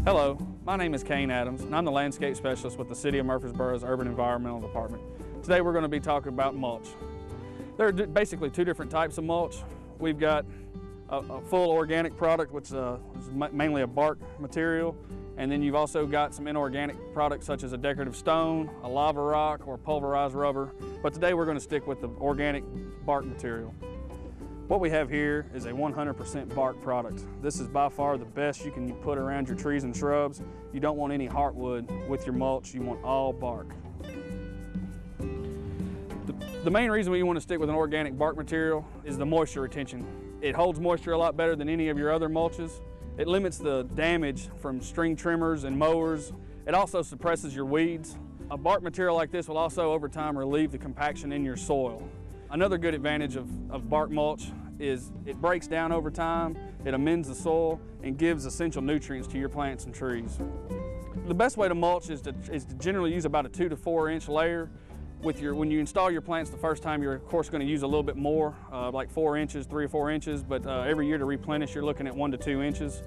Hello, my name is Kane Adams, and I'm the landscape specialist with the City of Murfreesboro's Urban Environmental Department. Today we're going to be talking about mulch. There are basically two different types of mulch. We've got a full organic product, which is mainly a bark material, and then you've also got some inorganic products such as a decorative stone, a lava rock, or pulverized rubber. But today we're going to stick with the organic bark material. What we have here is a 100% bark product. This is by far the best you can put around your trees and shrubs. You don't want any heartwood with your mulch, you want all bark. The main reason we want to stick with an organic bark material is the moisture retention. It holds moisture a lot better than any of your other mulches. It limits the damage from string trimmers and mowers. It also suppresses your weeds. A bark material like this will also over time relieve the compaction in your soil. Another good advantage of bark mulch is it breaks down over time, it amends the soil, and gives essential nutrients to your plants and trees. The best way to mulch is to generally use about a 2 to 4 inch layer. When you install your plants the first time, you're of course going to use a little bit more, like 4 inches, 3 or 4 inches, but every year to replenish, you're looking at 1 to 2 inches.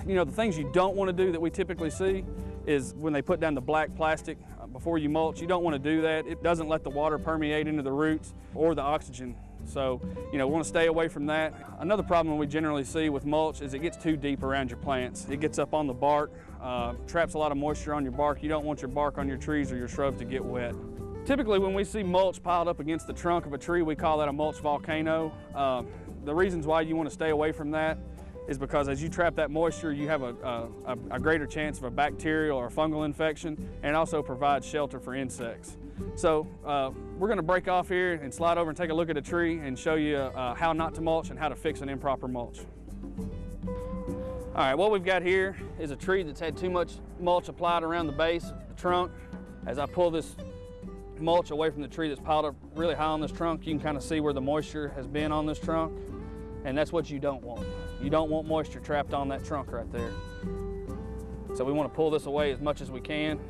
You know, the things you don't want to do that we typically see is when they put down the black plastic before you mulch. You don't want to do that. It doesn't let the water permeate into the roots or the oxygen. So, you know, we want to stay away from that. Another problem we generally see with mulch is it gets too deep around your plants. It gets up on the bark, traps a lot of moisture on your bark. You don't want your bark on your trees or your shrubs to get wet. Typically, when we see mulch piled up against the trunk of a tree, we call that a mulch volcano. The reasons why you want to stay away from that is because as you trap that moisture, you have a greater chance of a bacterial or fungal infection, and it also provides shelter for insects. So we're going to break off here and slide over and take a look at a tree and show you how not to mulch and how to fix an improper mulch. All right, what we've got here is a tree that's had too much mulch applied around the base of the trunk. As I pull this mulch away from the tree that's piled up really high on this trunk, you can kind of see where the moisture has been on this trunk, and that's what you don't want. You don't want moisture trapped on that trunk right there. So we want to pull this away as much as we can,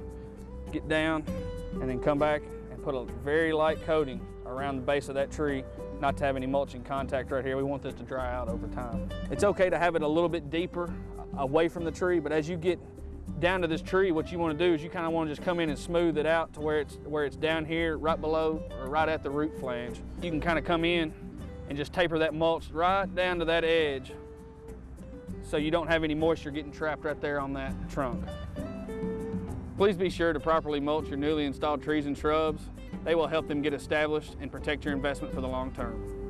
get down, and then come back and put a very light coating around the base of that tree, not to have any mulching contact right here. We want this to dry out over time. It's okay to have it a little bit deeper away from the tree, but as you get down to this tree, what you want to do is you kind of want to just come in and smooth it out to where it's down here, right below or right at the root flange. You can kind of come in and just taper that mulch right down to that edge so you don't have any moisture getting trapped right there on that trunk. Please be sure to properly mulch your newly installed trees and shrubs. They will help them get established and protect your investment for the long term.